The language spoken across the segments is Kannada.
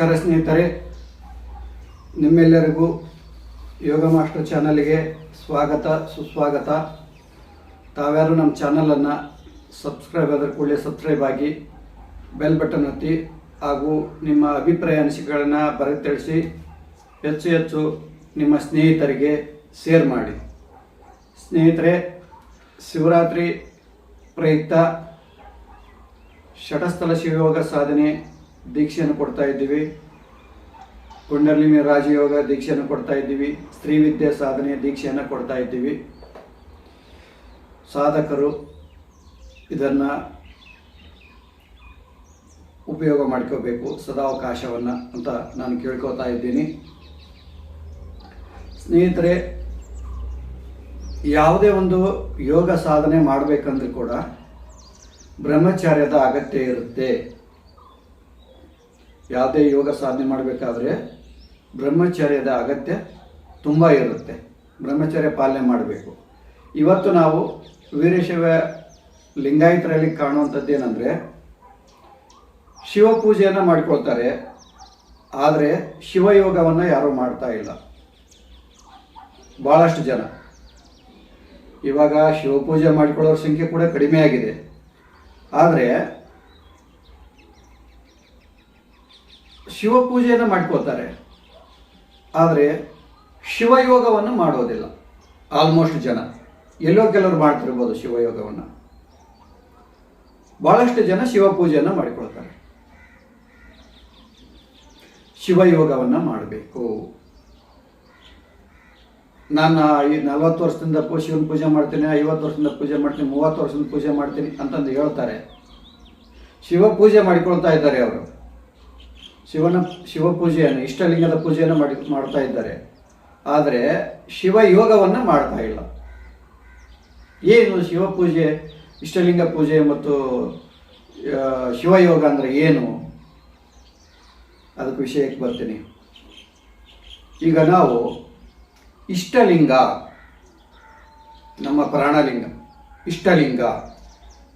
ನಮಸ್ಕಾರ ಸ್ನೇಹಿತರೆ, ನಿಮ್ಮೆಲ್ಲರಿಗೂ ಯೋಗ ಮಾಸ್ಟರ್ ಚಾನಲ್ಗೆ ಸ್ವಾಗತ ಸುಸ್ವಾಗತ. ತಾವ್ಯಾರು ನಮ್ಮ ಚಾನಲನ್ನು ಸಬ್ಸ್ಕ್ರೈಬ್ ಆದ ಕೂಡಲೇ ಸಬ್ಸ್ಕ್ರೈಬ್ ಆಗಿ ಬೆಲ್ ಬಟನ್ ಒತ್ತಿ ಹಾಗೂ ನಿಮ್ಮ ಅಭಿಪ್ರಾಯ ಅನಿಸಿಕೆಗಳನ್ನು ಬರೆದು ತಿಳಿಸಿ ಹೆಚ್ಚು ನಿಮ್ಮ ಸ್ನೇಹಿತರಿಗೆ ಶೇರ್ ಮಾಡಿ. ಸ್ನೇಹಿತರೆ, ಶಿವರಾತ್ರಿ ಪ್ರಯುಕ್ತ ಶಟಸ್ಥಲ ಶಿವಯೋಗ ಸಾಧನೆ ದೀಕ್ಷೆಯನ್ನು ಕೊಡ್ತಾ ಇದ್ದೀವಿ. ಕುಂಡಲಿನಿ ರಾಜಯೋಗ ದೀಕ್ಷೆಯನ್ನು ಕೊಡ್ತಾ ಇದ್ದೀವಿ. ಸ್ತ್ರೀ ವಿದ್ಯೆ ಸಾಧನೆ ದೀಕ್ಷೆಯನ್ನು ಕೊಡ್ತಾ ಇದ್ದೀವಿ. ಸಾಧಕರು ಇದನ್ನು ಉಪಯೋಗ ಮಾಡ್ಕೋಬೇಕು ಸದಾವಕಾಶವನ್ನು ಅಂತ ನಾನು ಕೇಳ್ಕೊತಾ ಇದ್ದೀನಿ. ಸ್ನೇಹಿತರೆ, ಯಾವುದೇ ಒಂದು ಯೋಗ ಸಾಧನೆ ಮಾಡಬೇಕಂದ್ರೂ ಕೂಡ ಬ್ರಹ್ಮಚರ್ಯದ ಅಗತ್ಯ ಇರುತ್ತೆ. ಯಾವುದೇ ಯೋಗ ಸಾಧನೆ ಮಾಡಬೇಕಾದ್ರೆ ಬ್ರಹ್ಮಚರ್ಯದ ಅಗತ್ಯ ತುಂಬ ಇರುತ್ತೆ. ಬ್ರಹ್ಮಚರ್ಯ ಪಾಲನೆ ಮಾಡಬೇಕು. ಇವತ್ತು ನಾವು ವೀರಶೈವ ಲಿಂಗಾಯತರಲ್ಲಿ ಕಾಣುವಂಥದ್ದು ಏನಂದರೆ, ಶಿವಪೂಜೆಯನ್ನು ಮಾಡಿಕೊಳ್ತಾರೆ, ಆದರೆ ಶಿವಯೋಗವನ್ನು ಯಾರೂ ಮಾಡ್ತಾ ಇಲ್ಲ. ಭಾಳಷ್ಟು ಜನ ಇವಾಗ ಶಿವಪೂಜೆ ಮಾಡಿಕೊಳ್ಳೋರ ಸಂಖ್ಯೆ ಕೂಡ ಕಡಿಮೆ ಆಗಿದೆ. ಆದರೆ ಶಿವಪೂಜೆಯನ್ನು ಮಾಡ್ಕೋತಾರೆ, ಆದರೆ ಶಿವಯೋಗವನ್ನು ಮಾಡೋದಿಲ್ಲ. ಆಲ್ಮೋಸ್ಟ್ ಜನ ಎಲ್ಲೋ ಕೆಲವರು ಮಾಡ್ತಿರ್ಬೋದು ಶಿವಯೋಗವನ್ನು. ಭಾಳಷ್ಟು ಜನ ಶಿವಪೂಜೆಯನ್ನು ಮಾಡಿಕೊಳ್ತಾರೆ. ಶಿವಯೋಗವನ್ನು ಮಾಡಬೇಕು. ನಾನು ಈ 40 ವರ್ಷದಿಂದ ಶಿವನ ಪೂಜೆ ಮಾಡ್ತೀನಿ, 50 ವರ್ಷದಿಂದ ಪೂಜೆ ಮಾಡ್ತೀನಿ, 30 ವರ್ಷದಿಂದ ಪೂಜೆ ಮಾಡ್ತೀನಿ ಅಂತಂದು ಹೇಳ್ತಾರೆ. ಶಿವಪೂಜೆ ಮಾಡಿಕೊಳ್ತಾ ಇದ್ದಾರೆ. ಅವರು ಶಿವಪೂಜೆಯನ್ನು, ಇಷ್ಟಲಿಂಗದ ಪೂಜೆಯನ್ನು ಮಾಡ್ತಾ ಇದ್ದಾರೆ, ಆದರೆ ಶಿವಯೋಗವನ್ನು ಮಾಡ್ತಾ ಇಲ್ಲ. ಏನು ಶಿವಪೂಜೆ, ಇಷ್ಟಲಿಂಗ ಪೂಜೆ ಮತ್ತು ಶಿವಯೋಗ ಅಂದರೆ ಏನು? ಅದಕ್ಕೆ ವಿಷಯಕ್ಕೆ ಬರ್ತೀನಿ. ಈಗ ನಾವು ಇಷ್ಟಲಿಂಗ, ನಮ್ಮ ಪ್ರಾಣಲಿಂಗ ಇಷ್ಟಲಿಂಗ,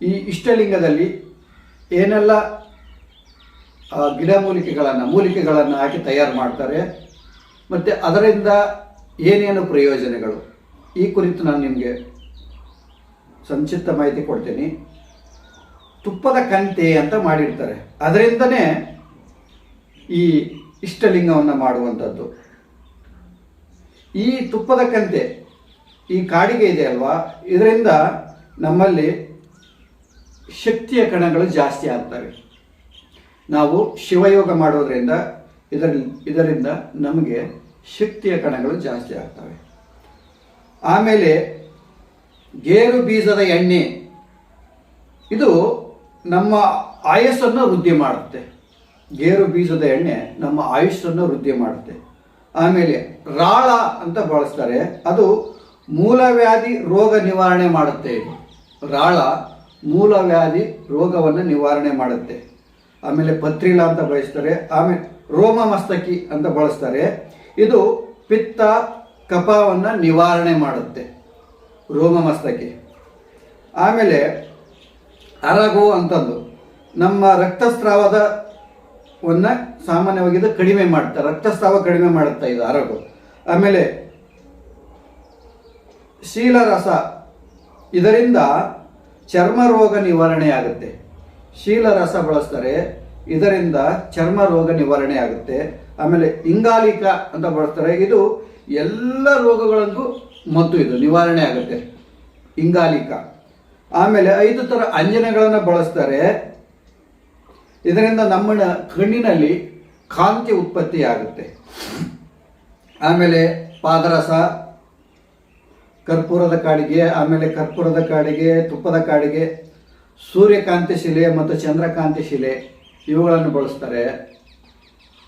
ಈ ಇಷ್ಟಲಿಂಗದಲ್ಲಿ ಏನೆಲ್ಲ ಮೂಲಿಕೆಗಳನ್ನು ಹಾಕಿ ತಯಾರು ಮಾಡ್ತಾರೆ ಮತ್ತು ಅದರಿಂದ ಏನೇನು ಪ್ರಯೋಜನಗಳು, ಈ ಕುರಿತು ನಾನು ನಿಮಗೆ ಸಂಕ್ಷಿಪ್ತ ಮಾಹಿತಿ ಕೊಡ್ತೀನಿ. ತುಪ್ಪದ ಕಂತೆ ಅಂತ ಮಾಡಿರ್ತಾರೆ, ಅದರಿಂದನೇ ಈ ಇಷ್ಟಲಿಂಗವನ್ನು ಮಾಡುವಂಥದ್ದು. ಈ ತುಪ್ಪದ ಕಂತೆ, ಈ ಕಾಡಿಗೆ ಇದೆ ಅಲ್ವಾ, ಇದರಿಂದ ನಮ್ಮಲ್ಲಿ ಶಕ್ತಿಯ ಕಣಗಳು ಜಾಸ್ತಿ ಆಗ್ತವೆ. ನಾವು ಶಿವಯೋಗ ಮಾಡೋದ್ರಿಂದ ಇದರಿಂದ ನಮಗೆ ಶಕ್ತಿಯ ಕಣಗಳು ಜಾಸ್ತಿ ಆಗ್ತವೆ. ಆಮೇಲೆ ಗೇರು ಬೀಜದ ಎಣ್ಣೆ, ಇದು ನಮ್ಮ ಆಯಸ್ಸನ್ನು ವೃದ್ಧಿ ಮಾಡುತ್ತೆ. ಗೇರು ಬೀಜದ ಎಣ್ಣೆ ನಮ್ಮ ಆಯುಷನ್ನು ವೃದ್ಧಿ ಮಾಡುತ್ತೆ. ಆಮೇಲೆ ರಾಳ ಅಂತ ಬಳಸ್ತಾರೆ, ಅದು ಮೂಲವ್ಯಾಧಿ ರೋಗ ನಿವಾರಣೆ ಮಾಡುತ್ತೆ. ಇದು ರಾಳ ಮೂಲವ್ಯಾಧಿ ರೋಗವನ್ನು ನಿವಾರಣೆ ಮಾಡುತ್ತೆ. ಆಮೇಲೆ ಪತ್ರಿಲ ಅಂತ ಬಳಸ್ತಾರೆ. ಆಮೇಲೆ ರೋಮ ಮಸ್ತಕಿ ಅಂತ ಬಳಸ್ತಾರೆ, ಇದು ಪಿತ್ತ ಕಫವನ್ನು ನಿವಾರಣೆ ಮಾಡುತ್ತೆ, ರೋಮ ಮಸ್ತಕಿ. ಆಮೇಲೆ ಅರಗು ಅಂತಂದು ನಮ್ಮ ರಕ್ತಸ್ರಾವವನ್ನು ಸಾಮಾನ್ಯವಾಗಿ ಇದು ಕಡಿಮೆ ಮಾಡುತ್ತೆ, ರಕ್ತಸ್ರಾವ ಕಡಿಮೆ ಮಾಡುತ್ತೆ ಇದು ಅರಗು. ಆಮೇಲೆ ಶೀಲರಸ, ಇದರಿಂದ ಚರ್ಮ ರೋಗ ನಿವಾರಣೆ ಆಗುತ್ತೆ. ಶೀಲರಸ ಬಳಸ್ತಾರೆ, ಇದರಿಂದ ಚರ್ಮ ರೋಗ ನಿವಾರಣೆ ಆಗುತ್ತೆ. ಆಮೇಲೆ ಇಂಗಾಲಿಕ ಅಂತ ಬಳಸ್ತಾರೆ, ಇದು ಎಲ್ಲ ರೋಗಗಳಿಗೂ ಮತ್ತು ಇದು ನಿವಾರಣೆ ಆಗುತ್ತೆ, ಇಂಗಾಲಿಕ. ಆಮೇಲೆ 5 ಥರ ಅಂಜನಗಳನ್ನು ಬಳಸ್ತಾರೆ, ಇದರಿಂದ ನಮ್ಮ ಕಣ್ಣಿನಲ್ಲಿ ಕಾಂತಿ ಉತ್ಪತ್ತಿ ಆಗುತ್ತೆ. ಆಮೇಲೆ ಪಾದರಸ, ಕರ್ಪೂರದ ಕಾಡಿಗೆ, ಆಮೇಲೆ ಕರ್ಪೂರದ ಕಾಡಿಗೆ, ತುಪ್ಪದ ಕಾಡಿಗೆ, ಸೂರ್ಯಕಾಂತಿ ಶಿಲೆ ಮತ್ತು ಚಂದ್ರಕಾಂತಿ ಶಿಲೆ ಇವುಗಳನ್ನು ಬಳಸ್ತಾರೆ.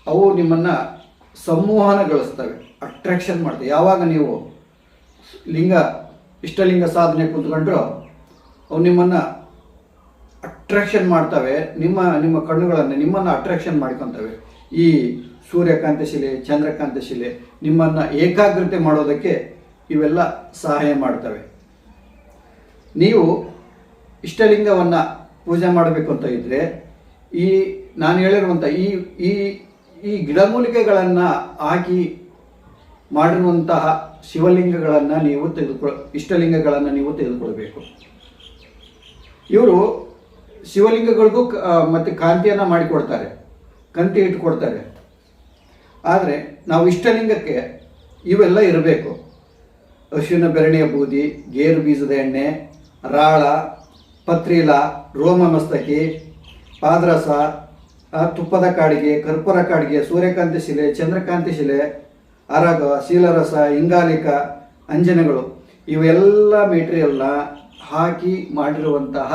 ಅವು ನಿಮ್ಮನ್ನು ಸಂಮೋಹನಗೊಳಿಸ್ತವೆ, ಅಟ್ರಾಕ್ಷನ್ ಮಾಡ್ತವೆ. ಯಾವಾಗ ನೀವು ಇಷ್ಟಲಿಂಗ ಸಾಧನೆ ಕೂತ್ಕೊಂಡ್ರು ಅವು ನಿಮ್ಮನ್ನು ಅಟ್ರಾಕ್ಷನ್ ಮಾಡ್ತವೆ. ನಿಮ್ಮ ಕಣ್ಣುಗಳನ್ನು ನಿಮ್ಮನ್ನು ಅಟ್ರಾಕ್ಷನ್ ಮಾಡ್ಕೊತವೆ. ಈ ಸೂರ್ಯಕಾಂತಿ ಶಿಲೆ, ಚಂದ್ರಕಾಂತಿ ಶಿಲೆ ನಿಮ್ಮನ್ನು ಏಕಾಗ್ರತೆ ಮಾಡೋದಕ್ಕೆ ಇವೆಲ್ಲ ಸಹಾಯ ಮಾಡ್ತವೆ. ನೀವು ಇಷ್ಟಲಿಂಗವನ್ನು ಪೂಜೆ ಮಾಡಬೇಕು ಅಂತ ಇದ್ದರೆ, ಈ ನಾನು ಹೇಳಿರುವಂಥ ಈ ಈ ಗಿಡಮೂಲಿಕೆಗಳನ್ನು ಹಾಕಿ ಮಾಡಿರುವಂತಹ ಶಿವಲಿಂಗಗಳನ್ನು ನೀವು ಇಷ್ಟಲಿಂಗಗಳನ್ನು ನೀವು ತೆಗೆದುಕೊಳ್ಬೇಕು. ಇವರು ಶಿವಲಿಂಗಗಳಿಗೂ ಮತ್ತು ಕಾಂತಿಯನ್ನು ಮಾಡಿಕೊಡ್ತಾರೆ, ಕಂತಿ ಇಟ್ಟುಕೊಡ್ತಾರೆ. ಆದರೆ ನಾವು ಇಷ್ಟಲಿಂಗಕ್ಕೆ ಇವೆಲ್ಲ ಇರಬೇಕು. ಅಶ್ವಿನ ಬೆರಣಿಯ ಬೂದಿ, ಗೇರು ಬೀಜದ ಎಣ್ಣೆ, ರಾಳ, ಪತ್ರಿಲ, ರೋಮ ಮಸ್ತಕಿ, ಪಾದರಸ, ತುಪ್ಪದ ಕಾಡಿಗೆ, ಕರ್ಪೂರ ಕಾಡಿಗೆ, ಸೂರ್ಯಕಾಂತಿ ಶಿಲೆ, ಚಂದ್ರಕಾಂತಿ ಶಿಲೆ, ಅರಗ, ಶೀಲರಸ, ಇಂಗಾಲಿಕ, ಅಂಜನಗಳು ಇವೆಲ್ಲ ಮೆಟೀರಿಯಲ್ನ ಹಾಕಿ ಮಾಡಿರುವಂತಹ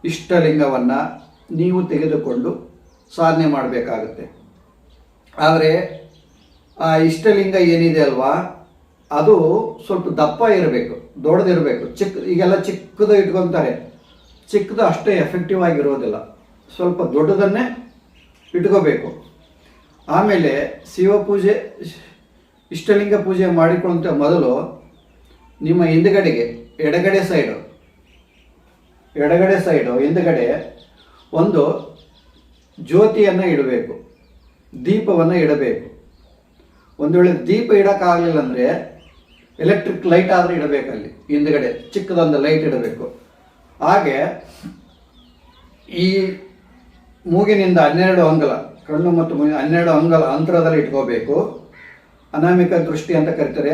ಇಷ್ಟಲಿಂಗವನ್ನು ನೀವು ತೆಗೆದುಕೊಂಡು ಸಾಧನೆ ಮಾಡಬೇಕಾಗುತ್ತೆ. ಆದರೆ ಆ ಇಷ್ಟಲಿಂಗ ಏನಿದೆ ಅಲ್ವಾ, ಅದು ಸ್ವಲ್ಪ ದಪ್ಪ ಇರಬೇಕು, ದೊಡ್ಡದಿರಬೇಕು. ಈಗೆಲ್ಲ ಚಿಕ್ಕದು ಇಟ್ಕೊತಾರೆ, ಚಿಕ್ಕದು ಅಷ್ಟೇ ಎಫೆಕ್ಟಿವ್ ಆಗಿರೋದಿಲ್ಲ, ಸ್ವಲ್ಪ ದೊಡ್ಡದನ್ನೇ ಇಟ್ಕೋಬೇಕು. ಆಮೇಲೆ ಶಿವ ಪೂಜೆ, ಇಷ್ಟಲಿಂಗ ಪೂಜೆ ಮಾಡಿಕೊಳ್ಳುವಂಥ ಮೊದಲು ನಿಮ್ಮ ಹಿಂದುಗಡೆಗೆ ಎಡಗಡೆ ಸೈಡು ಹಿಂದುಗಡೆ ಒಂದು ಜ್ಯೋತಿಯನ್ನು ಇಡಬೇಕು, ದೀಪವನ್ನು ಇಡಬೇಕು. ಒಂದು ವೇಳೆ ದೀಪ ಇಡೋಕ್ಕಾಗಲಿಲ್ಲ ಅಂದರೆ ಎಲೆಕ್ಟ್ರಿಕ್ ಲೈಟ್ ಆದರೂ ಇಡಬೇಕಲ್ಲಿ ಹಿಂದುಗಡೆ, ಚಿಕ್ಕದೊಂದು ಲೈಟ್ ಇಡಬೇಕು. ಹಾಗೆ ಈ ಮೂಗಿನಿಂದ 12 ಅಂಗುಲ, ಕಣ್ಣು ಮತ್ತು 12 ಅಂಗುಲ ಅಂತರದಲ್ಲಿ ಇಟ್ಕೋಬೇಕು. ಅನಾಮಿಕ ದೃಷ್ಟಿ ಅಂತ ಕರೀತಾರೆ.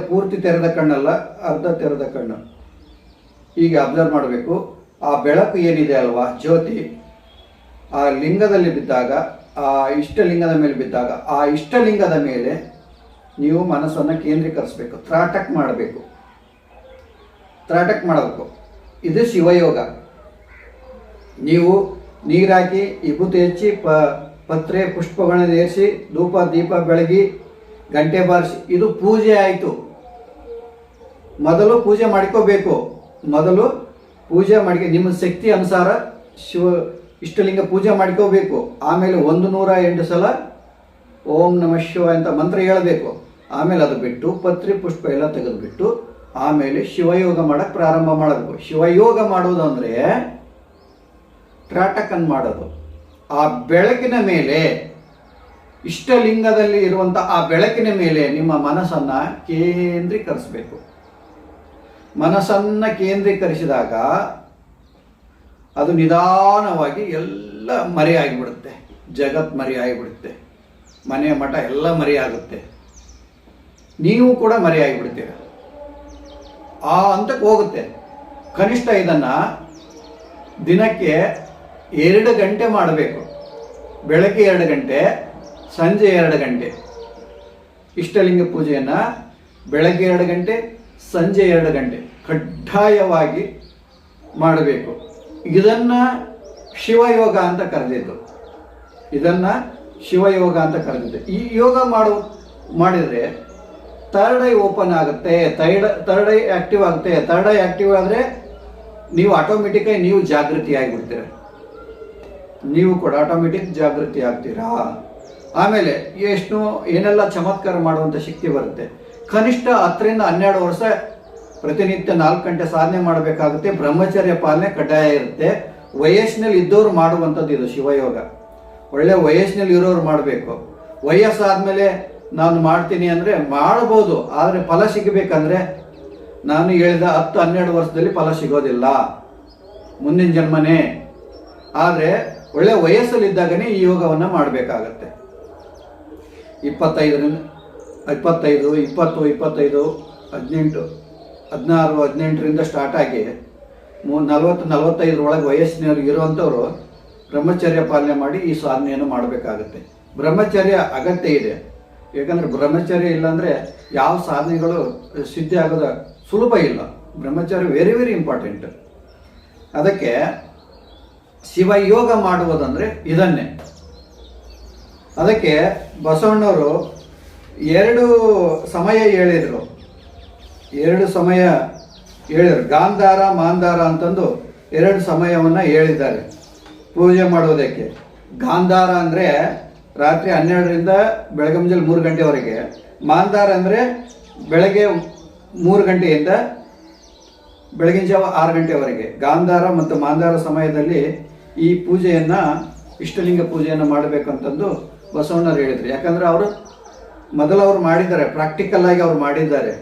ಪೂರ್ತಿ ತೆರೆದ ಕಣ್ಣಲ್ಲ, ಅರ್ಧ ತೆರೆದ ಕಣ್ಣು. ಹೀಗೆ ಅಬ್ಸರ್ವ್ ಮಾಡಬೇಕು. ಆ ಬೆಳಕು ಏನಿದೆ ಅಲ್ವಾ, ಜ್ಯೋತಿ, ಆ ಲಿಂಗದಲ್ಲಿ ಬಿದ್ದಾಗ, ಆ ಇಷ್ಟಲಿಂಗದ ಮೇಲೆ ಬಿದ್ದಾಗ, ಆ ಇಷ್ಟಲಿಂಗದ ಮೇಲೆ ನೀವು ಮನಸ್ಸನ್ನು ಕೇಂದ್ರೀಕರಿಸಬೇಕು, ತ್ರಾಟಕ್ ಮಾಡಬೇಕು. ಇದು ಶಿವಯೋಗ. ನೀವು ನೀರಾಕಿ, ವಿಭೂತಿ ಹೆಚ್ಚಿ, ಪತ್ರೆ ಪುಷ್ಪಗಳನ್ನು ಏರಿಸಿ, ಧೂಪ ದೀಪ ಬೆಳಗಿ, ಗಂಟೆ ಬಾರಿಸಿ, ಇದು ಪೂಜೆ ಆಯಿತು. ಮೊದಲು ಪೂಜೆ ಮಾಡ್ಕೋಬೇಕು. ನಿಮ್ಮ ಶಕ್ತಿ ಅನುಸಾರ ಇಷ್ಟಲಿಂಗ ಪೂಜೆ ಮಾಡ್ಕೋಬೇಕು. ಆಮೇಲೆ 108 ಸಲ ಓಂ ನಮಃ ಶಿವಾಯ ಅಂತ ಮಂತ್ರ ಹೇಳಬೇಕು. ಆಮೇಲೆ ಅದು ಬಿಟ್ಟು ಪತ್ರಿ ಪುಷ್ಪ ಎಲ್ಲ ತೆಗೆದುಬಿಟ್ಟು ಆಮೇಲೆ ಶಿವಯೋಗ ಮಾಡೋಕ್ಕೆ ಪ್ರಾರಂಭ ಮಾಡಬೇಕು. ಶಿವಯೋಗ ಮಾಡೋದು ಅಂದರೆ ತ್ರಾಟಕನ್ ಮಾಡೋದು. ಆ ಬೆಳಕಿನ ಮೇಲೆ, ಇಷ್ಟಲಿಂಗದಲ್ಲಿ ಇರುವಂಥ ಆ ಬೆಳಕಿನ ಮೇಲೆ ನಿಮ್ಮ ಮನಸ್ಸನ್ನು ಕೇಂದ್ರೀಕರಿಸಬೇಕು. ಮನಸ್ಸನ್ನು ಕೇಂದ್ರೀಕರಿಸಿದಾಗ ಅದು ನಿಧಾನವಾಗಿ ಎಲ್ಲ ಮರೆಯಾಗಿಬಿಡುತ್ತೆ. ಜಗತ್ ಮರೆಯಾಗಿಬಿಡುತ್ತೆ, ಮನೆ ಮಠ ಎಲ್ಲ ಮರೆಯಾಗುತ್ತೆ, ನೀವು ಕೂಡ ಮರೆಯಾಗಿಬಿಡ್ತೀರ. ಆ ಹಂತಕ್ಕೆ ಹೋಗುತ್ತೆ. ಕನಿಷ್ಠ ಇದನ್ನು ದಿನಕ್ಕೆ 2 ಗಂಟೆ ಮಾಡಬೇಕು. ಬೆಳಗ್ಗೆ 2 ಗಂಟೆ, ಸಂಜೆ 2 ಗಂಟೆ. ಇಷ್ಟಲಿಂಗ ಪೂಜೆಯನ್ನು ಬೆಳಗ್ಗೆ 2 ಗಂಟೆ, ಸಂಜೆ 2 ಗಂಟೆ ಕಡ್ಡಾಯವಾಗಿ ಮಾಡಬೇಕು. ಇದನ್ನು ಶಿವಯೋಗ ಅಂತ ಕರೆದಿದ್ದು. ಈ ಯೋಗ ಮಾಡಿದರೆ ಥರ್ಡ್ ಐ ಓಪನ್ ಆಗುತ್ತೆ, ಥರ್ಡ್ ಐ ಆ್ಯಕ್ಟಿವ್ ಆಗುತ್ತೆ. ಥರ್ಡ್ ಐ ಆ್ಯಕ್ಟಿವ್ ಆದರೆ ನೀವು ಆಟೋಮೆಟಿಕಾಗಿ ನೀವು ಜಾಗೃತಿ ಆಗಿಬಿಡ್ತೀರ. ನೀವು ಕೂಡ ಆಟೋಮೆಟಿಕ್ ಜಾಗೃತಿ ಆಗ್ತೀರಾ. ಆಮೇಲೆ ಏನೆಲ್ಲ ಚಮತ್ಕಾರ ಮಾಡುವಂಥ ಶಕ್ತಿ ಬರುತ್ತೆ. ಕನಿಷ್ಠ 10 ರಿಂದ 12 ವರ್ಷ ಪ್ರತಿನಿತ್ಯ 4 ಗಂಟೆ ಸಾಧನೆ ಮಾಡಬೇಕಾಗುತ್ತೆ. ಬ್ರಹ್ಮಚರ್ಯ ಪಾಲನೆ ಕಡ್ಡಾಯ ಇರುತ್ತೆ. ವಯಸ್ಸಿನಲ್ಲಿ ಇದ್ದವರು ಮಾಡುವಂಥದ್ದು ಇದು ಶಿವಯೋಗ. ಒಳ್ಳೆ ವಯಸ್ಸಿನಲ್ಲಿ ಇರೋರು ಮಾಡಬೇಕು. ವಯಸ್ಸಾದಮೇಲೆ ನಾನು ಮಾಡ್ತೀನಿ ಅಂದರೆ ಮಾಡ್ಬೋದು, ಆದರೆ ಫಲ ಸಿಗಬೇಕಂದ್ರೆ ನಾನು ಹೇಳಿದ 10-12 ವರ್ಷದಲ್ಲಿ ಫಲ ಸಿಗೋದಿಲ್ಲ, ಮುಂದಿನ ಜನ್ಮನೇ. ಆದರೆ ಒಳ್ಳೆ ವಯಸ್ಸಲ್ಲಿದ್ದಾಗನೇ ಈ ಯೋಗವನ್ನು ಮಾಡಬೇಕಾಗತ್ತೆ. 25, 20, 25, 18, 16, 18ರಿಂದ ಸ್ಟಾರ್ಟ್ ಆಗಿ 40-45 ಒಳಗೆ ವಯಸ್ಸಿನವ್ರಿಗೆ ಇರುವಂಥವ್ರು ಬ್ರಹ್ಮಚರ್ಯ ಪಾಲನೆ ಮಾಡಿ ಈ ಸಾಧನೆಯನ್ನು ಮಾಡಬೇಕಾಗತ್ತೆ. ಬ್ರಹ್ಮಚರ್ಯ ಅಗತ್ಯ ಇದೆ. ಯಾಕಂದರೆ ಬ್ರಹ್ಮಚರ್ಯ ಇಲ್ಲಾಂದರೆ ಯಾವ ಸಾಧನೆಗಳು ಸಿದ್ಧಿ ಆಗೋದು ಸುಲಭ ಇಲ್ಲ. ಬ್ರಹ್ಮಚರ್ಯ ವೆರಿ ವೆರಿ ಇಂಪಾರ್ಟೆಂಟ್. ಅದಕ್ಕೆ ಶಿವಯೋಗ ಮಾಡುವುದಂದರೆ ಇದನ್ನೇ. ಅದಕ್ಕೆ ಬಸವಣ್ಣವರು 2 ಸಮಯ ಹೇಳಿದರು. ಗಾಂಧಾರ ಮಾಂಧಾರ ಅಂತಂದು 2 ಸಮಯವನ್ನು ಹೇಳಿದ್ದಾರೆ ಪೂಜೆ ಮಾಡುವುದಕ್ಕೆ. ಗಾಂಧಾರ ಅಂದರೆ ರಾತ್ರಿ 12ರಿಂದ ಬೆಳಗ್ಗೆ ಮುಂಜಾನೆ 3 ಗಂಟೆವರೆಗೆ. ಮಾಂಧಾರ ಅಂದರೆ ಬೆಳಗ್ಗೆ 3 ಗಂಟೆಯಿಂದ ಬೆಳಗಿನ ಜಾವ 6 ಗಂಟೆವರೆಗೆ. ಗಾಂಧಾರ ಮತ್ತು ಮಾಂಧಾರ ಸಮಯದಲ್ಲಿ ಈ ಪೂಜೆಯನ್ನು ಇಷ್ಟಲಿಂಗ ಪೂಜೆಯನ್ನು ಮಾಡಬೇಕಂತಂದು ಬಸವಣ್ಣರು ಹೇಳಿದರು. ಯಾಕಂದರೆ ಅವರು ಮೊದಲು ಮಾಡಿದ್ದಾರೆ, ಪ್ರಾಕ್ಟಿಕಲ್ ಆಗಿ ಅವ್ರು ಮಾಡಿದ್ದಾರೆ.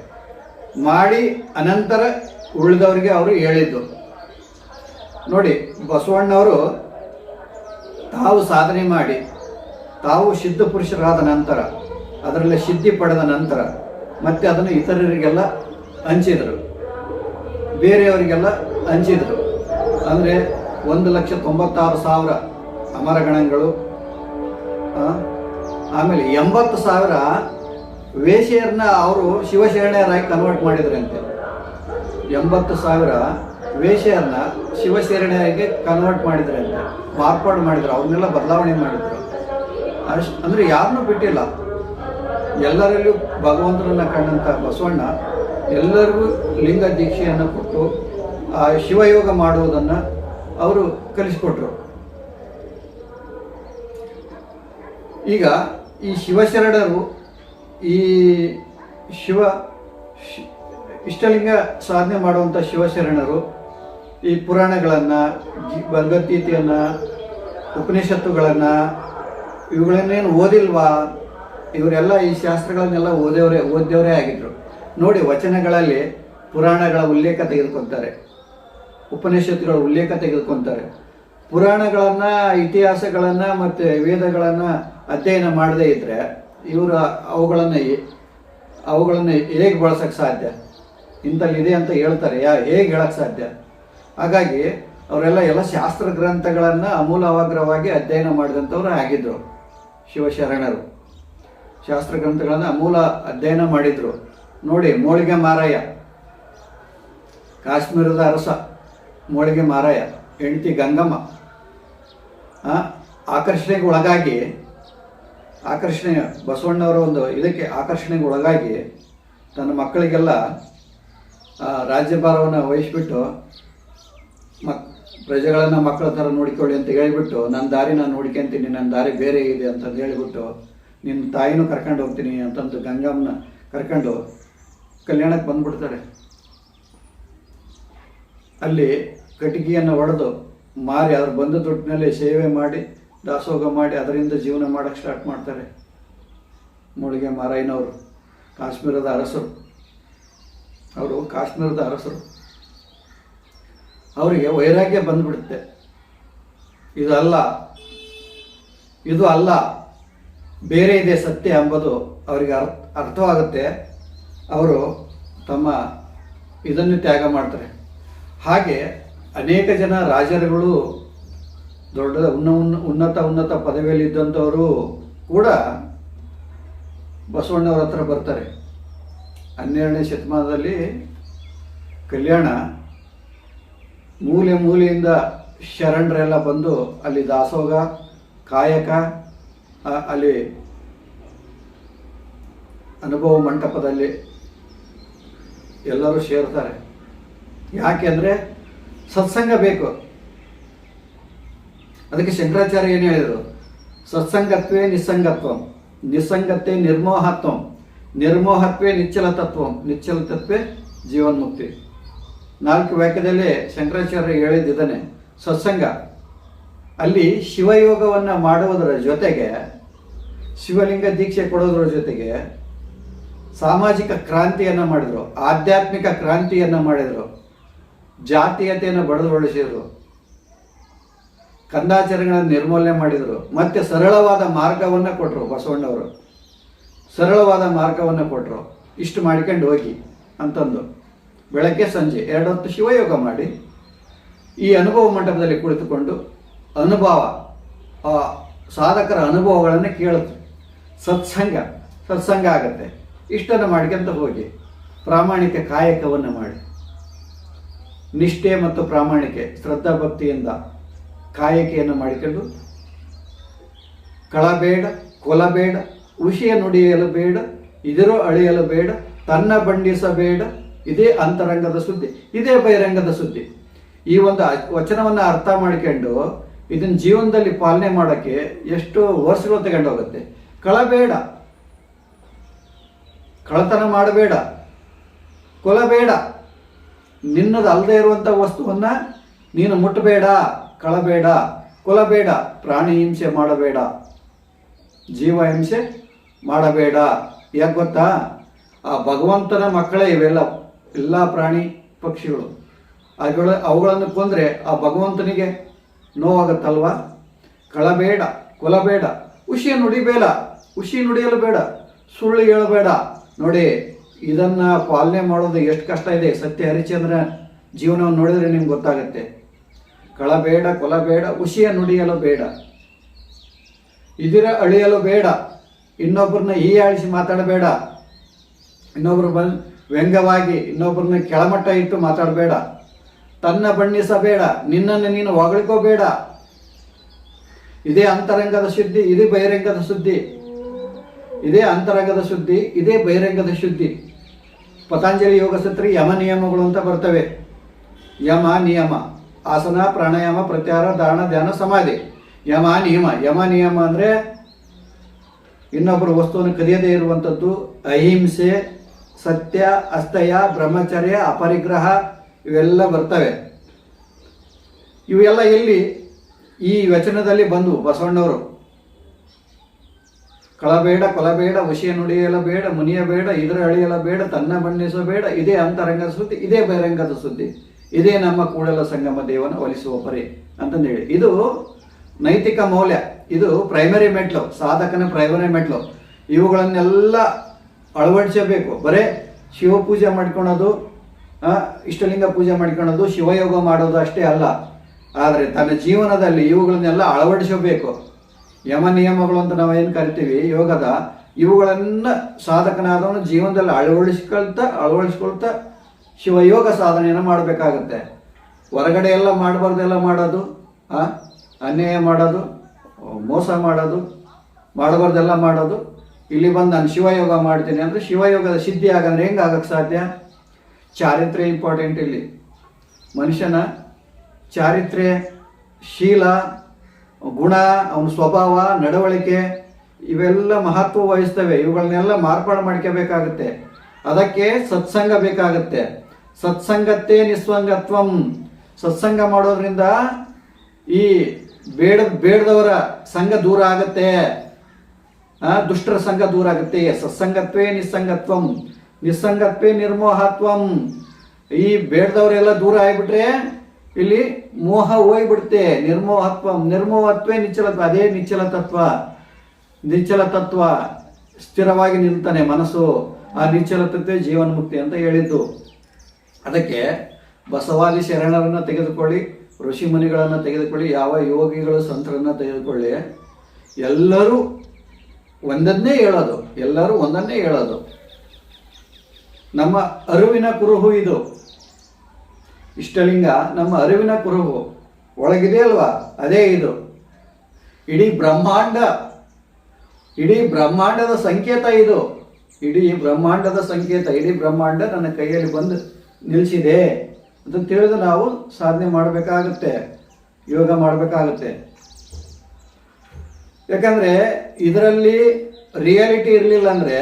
ಮಾಡಿ ಅನಂತರ ಉಳಿದವರಿಗೆ ಅವರು ಹೇಳಿದ್ದು ನೋಡಿ. ಬಸವಣ್ಣವರು ತಾವು ಸಾಧನೆ ಮಾಡಿ ತಾವು ಸಿದ್ಧ ಪುರುಷರಾದ ನಂತರ, ಅದರಲ್ಲಿ ಸಿದ್ಧಿ ಪಡೆದ ನಂತರ ಮತ್ತೆ ಅದನ್ನು ಇತರರಿಗೆಲ್ಲ ಹಂಚಿದರು, ಬೇರೆಯವರಿಗೆಲ್ಲ ಹಂಚಿದರು. ಅಂದರೆ 1,96,000 ಅಮರಗಣಗಳು, ಆಮೇಲೆ 80,000 ವೇಶ್ಯರನ್ನ ಅವರು ಶಿವಶರಣರಾಗಿ ಕನ್ವರ್ಟ್ ಮಾಡಿದ್ರಂತೆ. 80,000 ವೇಶ್ಯರನ್ನ ಶಿವಶರಣೆಯಾಗಿ ಕನ್ವರ್ಟ್ ಮಾಡಿದ್ರಂತೆ, ಮಾರ್ಪಾಡು ಮಾಡಿದ್ರು, ಅವ್ರನ್ನೆಲ್ಲ ಬದಲಾವಣೆ ಮಾಡಿದ್ರು. ಅಂದರೆ ಯಾರನ್ನೂ ಬಿಟ್ಟಿಲ್ಲ. ಎಲ್ಲರಲ್ಲೂ ಭಗವಂತನನ್ನ ಕಂಡಂಥ ಬಸವಣ್ಣ ಎಲ್ಲರಿಗೂ ಲಿಂಗ ದೀಕ್ಷೆಯನ್ನು ಕೊಟ್ಟು ಆ ಶಿವಯೋಗ ಮಾಡುವುದನ್ನು ಅವರು ಕಲಿಸಿಕೊಟ್ರು. ಈಗ ಈ ಶಿವಶರಣರು ಈ ಇಷ್ಟಲಿಂಗ ಸಾಧನೆ ಮಾಡುವಂಥ ಶಿವಶರಣರು ಈ ಪುರಾಣಗಳನ್ನು, ಭಗವದ್ಗೀತೆಯನ್ನು, ಉಪನಿಷತ್ತುಗಳನ್ನು ಇವುಗಳನ್ನೇನು ಓದಿಲ್ವಾ? ಇವರೆಲ್ಲ ಈ ಶಾಸ್ತ್ರಗಳನ್ನೆಲ್ಲ ಓದಿದವರೇ ಆಗಿದ್ರು. ನೋಡಿ, ವಚನಗಳಲ್ಲಿ ಪುರಾಣಗಳ ಉಲ್ಲೇಖ ತೆಗೆದುಕೊಳ್ತಾರೆ, ಉಪನಿಷತ್ತುಗಳ ಉಲ್ಲೇಖ ತೆಗೆದುಕೊಳ್ತಾರೆ. ಪುರಾಣಗಳನ್ನು, ಇತಿಹಾಸಗಳನ್ನು ಮತ್ತು ವೇದಗಳನ್ನು ಅಧ್ಯಯನ ಮಾಡದೇ ಇದ್ದರೆ ಇವರು ಅವುಗಳನ್ನು ಹೇಗೆ ಬಳಸೋಕ್ಕೆ ಸಾಧ್ಯ? ಇಂಥಲ್ಲಿದೆ ಅಂತ ಹೇಳ್ತಾರೆ, ಹೇಗೆ ಹೇಳೋಕ್ಕೆ ಸಾಧ್ಯ? ಹಾಗಾಗಿ ಅವರೆಲ್ಲ ಶಾಸ್ತ್ರ ಗ್ರಂಥಗಳನ್ನು ಅಮೂಲಾಗ್ರವಾಗಿ ಅಧ್ಯಯನ ಮಾಡಿದಂಥವ್ರು ಆಗಿದ್ದರು. ಶಿವಶರಣರು ಶಾಸ್ತ್ರ ಗ್ರಂಥಗಳನ್ನು ಅಮೂಲ ಅಧ್ಯಯನ ಮಾಡಿದರು. ನೋಡಿ, ಮೋಳಿಗೆ ಮಾರಯ್ಯ, ಕಾಶ್ಮೀರದ ಅರಸ ಮೋಳಿಗೆ ಮಾರಯ್ಯ, ಹೆಂಡತಿ ಗಂಗಮ್ಮ ಆಕರ್ಷಣೆಗೆ ಒಳಗಾಗಿ, ಬಸವಣ್ಣವರ ಒಂದು ಇದಕ್ಕೆ ಆಕರ್ಷಣೆಗೆ ಒಳಗಾಗಿ ತನ್ನ ಮಕ್ಕಳಿಗೆಲ್ಲ ರಾಜ್ಯಭಾರವನ್ನು ವಹಿಸಿಬಿಟ್ಟು ಪ್ರಜೆಗಳನ್ನು ಮಕ್ಕಳ ಥರ ನೋಡಿಕೊಳ್ಳಿ ಅಂತ ಹೇಳಿಬಿಟ್ಟು, ನನ್ನ ದಾರಿ ನಾನು ನೋಡ್ಕೊಂತೀನಿ, ನನ್ನ ದಾರಿ ಬೇರೆ ಇದೆ ಅಂತಂದು ಹೇಳಿಬಿಟ್ಟು, ನಿನ್ನ ತಾಯಿನೂ ಕರ್ಕೊಂಡು ಹೋಗ್ತೀನಿ ಅಂತಂದು ಗಂಗಮ್ಮನ ಕರ್ಕೊಂಡು ಕಲ್ಯಾಣಕ್ಕೆ ಬಂದ್ಬಿಡ್ತಾರೆ. ಅಲ್ಲಿ ಕಟ್ಟಿಗೆಯನ್ನು ಒಡೆದು ಮಾರಿ ಅದ್ರ ಬಂದ ದುಡ್ಡಿನಲ್ಲಿ ಸೇವೆ ಮಾಡಿ ದಾಸೋಹ ಮಾಡಿ ಅದರಿಂದ ಜೀವನ ಮಾಡೋಕ್ಕೆ ಸ್ಟಾರ್ಟ್ ಮಾಡ್ತಾರೆ. ಮೋಳಿಗೆ ಮಾರಯ್ಯನವರು ಕಾಶ್ಮೀರದ ಅರಸರು, ಅವರು ಕಾಶ್ಮೀರದ ಅರಸರು. ಅವರಿಗೆ ವೈರಾಗ್ಯ ಬಂದ್ಬಿಡುತ್ತೆ. ಇದು ಅಲ್ಲ ಬೇರೆ ಇದೆ ಸತ್ಯ ಎಂಬುದು ಅವರಿಗೆ ಅರ್ಥವಾಗುತ್ತೆ. ಅವರು ತಮ್ಮ ಇದನ್ನು ತ್ಯಾಗ ಮಾಡ್ತಾರೆ. ಹಾಗೆ ಅನೇಕ ಜನ ರಾಜರುಗಳು, ದೊಡ್ಡ ಉನ್ನತ ಪದವಿಯಲ್ಲಿ ಇದ್ದಂಥವರು ಕೂಡ ಬಸವಣ್ಣವ್ರ ಹತ್ರ ಬರ್ತಾರೆ. 12ನೇ ಶತಮಾನದಲ್ಲಿ ಕಲ್ಯಾಣ ಮೂಲೆಯಿಂದ ಶರಣರೆಲ್ಲ ಬಂದು ಅಲ್ಲಿ ದಾಸೋಹ, ಕಾಯಕ, ಅಲ್ಲಿ ಅನುಭವ ಮಂಟಪದಲ್ಲಿ ಎಲ್ಲರೂ ಸೇರ್ತಾರೆ. ಯಾಕೆ ಅಂದರೆ ಸತ್ಸಂಗ ಬೇಕು. ಅದಕ್ಕೆ ಶಂಕರಾಚಾರ್ಯ ಏನು ಹೇಳಿದರು? ಸತ್ಸಂಗತ್ವೇ ನಿಸ್ಸಂಗತ್ವಂ, ನಿಸ್ಸಂಗತ್ವೇ ನಿರ್ಮೋಹತ್ವಂ, ನಿರ್ಮೋಹತ್ವೇ ನಿಶ್ಚಲತತ್ವಂ, ನಿಶ್ಚಲತತ್ವೇ ಜೀವನ್ಮುಕ್ತಿ. 4 ವಾಕ್ಯದಲ್ಲಿ ಶಂಕರಾಚಾರ್ಯ ಹೇಳಿದ್ದಾನೆ. ಸತ್ಸಂಗ ಅಲ್ಲಿ ಶಿವಯೋಗವನ್ನು ಮಾಡುವುದರ ಜೊತೆಗೆ, ಶಿವಲಿಂಗ ದೀಕ್ಷೆ ಕೊಡೋದ್ರ ಜೊತೆಗೆ ಸಾಮಾಜಿಕ ಕ್ರಾಂತಿಯನ್ನು ಮಾಡಿದರು, ಆಧ್ಯಾತ್ಮಿಕ ಕ್ರಾಂತಿಯನ್ನು ಮಾಡಿದರು, ಜಾತೀಯತೆಯನ್ನು ಬಡದೊಳಿಸಿದರು, ಕಂದಾಚಾರಗಳನ್ನು ನಿರ್ಮೂಲನೆ ಮಾಡಿದರು, ಮತ್ತು ಸರಳವಾದ ಮಾರ್ಗವನ್ನು ಕೊಟ್ಟರು. ಬಸವಣ್ಣವರು ಸರಳವಾದ ಮಾರ್ಗವನ್ನು ಕೊಟ್ಟರು. ಇಷ್ಟು ಮಾಡ್ಕೊಂಡು ಹೋಗಿ ಅಂತಂದು ಬೆಳಗ್ಗೆ ಸಂಜೆ 2 ಹೊತ್ತು ಶಿವಯೋಗ ಮಾಡಿ ಈ ಅನುಭವ ಮಂಟಪದಲ್ಲಿ ಕುಳಿತುಕೊಂಡು ಸಾಧಕರ ಅನುಭವಗಳನ್ನು ಕೇಳುತ್ತೆ. ಸತ್ಸಂಗ ಆಗತ್ತೆ. ಇಷ್ಟನ್ನು ಮಾಡ್ಕೊಂತ ಹೋಗಿ ಪ್ರಾಮಾಣಿಕ ಕಾಯಕವನ್ನು ಮಾಡಿ, ನಿಷ್ಠೆ ಮತ್ತು ಪ್ರಾಮಾಣಿಕೆ ಶ್ರದ್ಧಾ ಭಕ್ತಿಯಿಂದ ಕಾಯಕೆಯನ್ನು ಮಾಡಿಕೊಂಡು, ಕಳಬೇಡ, ಕೊಲಬೇಡ, ವಿಷಯ ನುಡಿಯಲು ಬೇಡ, ಇದರೋ ಅಳಿಯಲು ಬೇಡ, ತನ್ನ ಬಂಡಿಸಬೇಡ, ಇದೇ ಅಂತರಂಗದ ಸುದ್ದಿ, ಇದೇ ಬಹಿರಂಗದ ಸುದ್ದಿ. ಈ ಒಂದು ವಚನವನ್ನು ಅರ್ಥ ಮಾಡಿಕೊಂಡು ಇದನ್ನು ಜೀವನದಲ್ಲಿ ಪಾಲನೆ ಮಾಡೋಕ್ಕೆ ಎಷ್ಟು ವರ್ಷಗಳು ತಗೊಂಡು ಹೋಗುತ್ತೆ. ಕಳಬೇಡ, ಕಳತನ ಮಾಡಬೇಡ, ಕೊಲಬೇಡ, ನಿನ್ನದು ಅಲ್ಲದೆ ಇರುವಂಥ ವಸ್ತುವನ್ನು ನೀನು ಮುಟ್ಟಬೇಡ, ಕಳಬೇಡ, ಕೊಲ್ಲಬೇಡ, ಪ್ರಾಣಿ ಹಿಂಸೆ ಮಾಡಬೇಡ, ಜೀವ ಹಿಂಸೆ ಮಾಡಬೇಡ. ಯಾಕೆ ಗೊತ್ತಾ? ಆ ಭಗವಂತನ ಮಕ್ಕಳೇ ಇವೆಲ್ಲ, ಎಲ್ಲ ಪ್ರಾಣಿ ಪಕ್ಷಿಗಳು. ಅವುಗಳನ್ನು ಕೊಂದರೆ ಆ ಭಗವಂತನಿಗೆ ನೋವಾಗತ್ತಲ್ವ. ಕಳಬೇಡ, ಕೊಲಬೇಡ, ಹುಷಿ ನುಡಿಯಲು ಬೇಡ, ಸುಳ್ಳು ಹೇಳಬೇಡ. ನೋಡಿ, ಇದನ್ನು ಪಾಲನೆ ಮಾಡೋದು ಎಷ್ಟು ಕಷ್ಟ ಇದೆ. ಸತ್ಯ ಹರಿಶ್ಚಂದ್ರ ಜೀವನವನ್ನು ನೋಡಿದರೆ ನಿಮ್ಗೆ ಗೊತ್ತಾಗುತ್ತೆ. ಕಳಬೇಡ, ಕೊಲಬೇಡ, ಹುಷಿಯ ನುಡಿಯಲು ಬೇಡ, ಇದಿರ ಅಳಿಯಲು ಬೇಡ, ಇನ್ನೊಬ್ಬರನ್ನ ಹೀಯಾಳಿಸಿ ಮಾತಾಡಬೇಡ, ಇನ್ನೊಬ್ಬರು ವ್ಯಂಗ್ಯವಾಗಿ ಇನ್ನೊಬ್ಬರನ್ನ ಕೆಳಮಟ್ಟ ಇಟ್ಟು ಮಾತಾಡಬೇಡ, ತನ್ನ ಬಣ್ಣಿಸಬೇಡ, ನಿನ್ನನ್ನು ನೀನು ಹೊಗಳಿಕೋಬೇಡ. ಇದೇ ಅಂತರಂಗದ ಶುದ್ಧಿ, ಇದೇ ಬಹಿರಂಗದ ಶುದ್ಧಿ. ಇದೇ ಅಂತರಂಗದ ಶುದ್ಧಿ, ಇದೇ ಬಹಿರಂಗದ ಶುದ್ಧಿ. ಪತಂಜಲಿ ಯೋಗ ಸೂತ್ರ ಯಮ ನಿಯಮಗಳು ಅಂತ ಬರ್ತವೆ. ಯಮ ನಿಯಮ, ಆಸನ, ಪ್ರಾಣಾಯಾಮ, ಪ್ರತ್ಯಾಹಾರ, ಧಾರಣ, ಧ್ಯಾನ, ಸಮಾಧಿ. ಯಮ ನಿಯಮ ಅಂದರೆ ಇನ್ನೊಬ್ಬರು ವಸ್ತುವನ್ನು ಕದಿಯದೇ ಇರುವಂಥದ್ದು, ಅಹಿಂಸೆ, ಸತ್ಯ, ಅಸ್ತಯ, ಬ್ರಹ್ಮಚರ್ಯ, ಅಪರಿಗ್ರಹ, ಇವೆಲ್ಲ ಬರ್ತವೆ. ಇವೆಲ್ಲ ಎಲ್ಲಿ? ಈ ವಚನದಲ್ಲಿ ಬಂದು ಬಸವಣ್ಣವರು ಕಳಬೇಡ, ಕೊಲಬೇಡ, ಹುಷಿಯ ನುಡಿಯಲ ಬೇಡ, ಮುನಿಯಬೇಡ, ಇದರ ಅಳಿಯಲ ಬೇಡ, ತನ್ನ ಬಣ್ಣಿಸಬೇಡ. ಇದೇ ಅಂತರಂಗದ ಸುದ್ದಿ, ಇದೇ ಬಹಿರಂಗದ ಸುದ್ದಿ, ಇದೇ ನಮ್ಮ ಕೂಡಲ ಸಂಗಮ ದೇವನ ಒಲಿಸುವ ಪರಿ ಅಂತಂದೇಳಿ. ಇದು ನೈತಿಕ ಮೌಲ್ಯ, ಇದು ಪ್ರೈಮರಿ ಮೆಟ್ಲು, ಸಾಧಕನ ಪ್ರೈಮರಿ ಮೆಟ್ಲು. ಇವುಗಳನ್ನೆಲ್ಲ ಅಳವಡಿಸಬೇಕು. ಬರೇ ಶಿವಪೂಜೆ ಮಾಡ್ಕೊಳೋದು, ಇಷ್ಟಲಿಂಗ ಪೂಜೆ ಮಾಡ್ಕೊಳೋದು, ಶಿವಯೋಗ ಮಾಡೋದು ಅಷ್ಟೇ ಅಲ್ಲ. ಆದರೆ ತನ್ನ ಜೀವನದಲ್ಲಿ ಇವುಗಳನ್ನೆಲ್ಲ ಅಳವಡಿಸಬೇಕು. ಯಮ ನಿಯಮಗಳು ಅಂತ ನಾವು ಏನು ಕರಿತೀವಿ ಯೋಗದ, ಇವುಗಳನ್ನು ಸಾಧಕನಾದವನು ಜೀವನದಲ್ಲಿ ಅಳವಡಿಸ್ಕೊಳ್ತಾ ಶಿವಯೋಗ ಸಾಧನೆಯನ್ನು ಮಾಡಬೇಕಾಗತ್ತೆ. ಹೊರಗಡೆ ಎಲ್ಲ ಮಾಡಬಾರ್ದೆಲ್ಲ ಮಾಡೋದು, ಅನ್ಯಾಯ ಮಾಡೋದು, ಮೋಸ ಮಾಡೋದು, ಮಾಡಬಾರ್ದೆಲ್ಲ ಮಾಡೋದು. ಇಲ್ಲಿ ಬಂದು ನಾನು ಶಿವಯೋಗ ಮಾಡ್ತೀನಿ ಅಂದರೆ ಶಿವಯೋಗದ ಸಿದ್ಧಿ ಆಗಂದ್ರೆ ಹೆಂಗೆ ಆಗಕ್ಕೆ ಸಾಧ್ಯ? ಚಾರಿತ್ರ್ಯ ಇಂಪಾರ್ಟೆಂಟ್ ಇಲ್ಲಿ. ಮನುಷ್ಯನ ಚಾರಿತ್ರ್ಯ, ಶೀಲ, ಗುಣ, ಅವನ ಸ್ವಭಾವ, ನಡವಳಿಕೆ ಇವೆಲ್ಲ ಮಹತ್ವ ವಹಿಸ್ತವೆ. ಇವುಗಳನ್ನೆಲ್ಲ ಮಾರ್ಪಾಡು ಮಾಡ್ಕೋಬೇಕಾಗುತ್ತೆ. ಅದಕ್ಕೆ ಸತ್ಸಂಗ ಬೇಕಾಗುತ್ತೆ. ಸತ್ಸಂಗತ್ತೇ ನಿಸ್ವಂಗತ್ವಂ. ಸತ್ಸಂಗ ಮಾಡೋದ್ರಿಂದ ಈ ಬೇಡದವರ ಸಂಘ ದೂರ ಆಗುತ್ತೆ, ದುಷ್ಟರ ಸಂಘ ದೂರ ಆಗುತ್ತೆ. ಸತ್ಸಂಗತ್ವೇ ನಿಸ್ಸಂಗತ್ವಂ, ನಿಸ್ಸಂಗತ್ವೇ ನಿರ್ಮೋಹತ್ವಂ. ಈ ಬೇಡದವರೆಲ್ಲ ದೂರ ಆಗಿಬಿಟ್ರೆ ಇಲ್ಲಿ ಮೋಹ ಹೋಗ್ಬಿಡುತ್ತೆ. ನಿರ್ಮೋಹತ್ವೇ ನಿಚ್ಚಲತ್ವ. ಅದೇ ನಿಚ್ಚಲ ತತ್ವ ಸ್ಥಿರವಾಗಿ ನಿಲ್ತಾನೆ ಮನಸ್ಸು. ಆ ನಿಚ್ಚಲತತ್ವೇ ಜೀವನ್ಮುಕ್ತಿ ಅಂತ ಹೇಳಿದ್ದು. ಅದಕ್ಕೆ ಬಸವಾದಿ ಶರಣರನ್ನು ತೆಗೆದುಕೊಳ್ಳಿ, ಋಷಿ ಮುನಿಗಳನ್ನು ತೆಗೆದುಕೊಳ್ಳಿ, ಯಾವ ಯೋಗಿಗಳು ಸಂತರನ್ನು ತೆಗೆದುಕೊಳ್ಳಿ, ಎಲ್ಲರೂ ಒಂದನ್ನೇ ಹೇಳೋದು. ನಮ್ಮ ಅರಿವಿನ ಕುರುಹು ಇದು. ಇಷ್ಟಲಿಂಗ ನಮ್ಮ ಅರಿವಿನ ಕುರುಹು ಒಳಗಿದೆ ಅಲ್ವಾ? ಅದೇ ಇದು. ಇಡೀ ಬ್ರಹ್ಮಾಂಡದ ಸಂಕೇತ ಇದು. ಇಡೀ ಬ್ರಹ್ಮಾಂಡ ನನ್ನ ಕೈಯಲ್ಲಿ ಬಂದು ನಿಲ್ಲಿಸಿದೆ ಅಂತ ತಿಳಿದು ನಾವು ಸಾಧನೆ ಮಾಡಬೇಕಾಗುತ್ತೆ, ಯೋಗ ಮಾಡಬೇಕಾಗುತ್ತೆ. ಯಾಕಂದರೆ ಇದರಲ್ಲಿ ರಿಯಾಲಿಟಿ ಇರಲಿಲ್ಲ ಅಂದರೆ